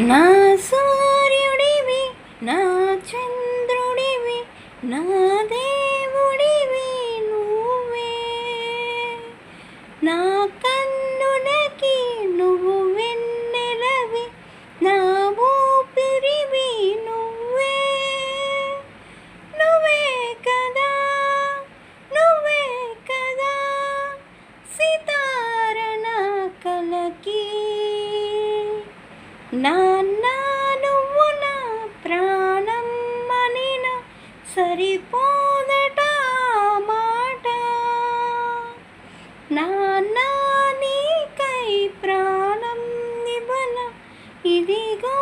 నా సూర్యుడివి, నా చంద్రుడివి, నా దేవుడివి నువ్వే. నా కన్నులకి నువ్వు వెన్నెలవి, నా ఊపిరివి నువ్వే. నువ్వే కదా, నువ్వే కదా సితారన కలకి. నాన్న నువ్వు నా ప్రాణం అనిన సరిపోదట మాట. నాన్న నీకై ప్రాణం ఇవ్వన ఇదిగో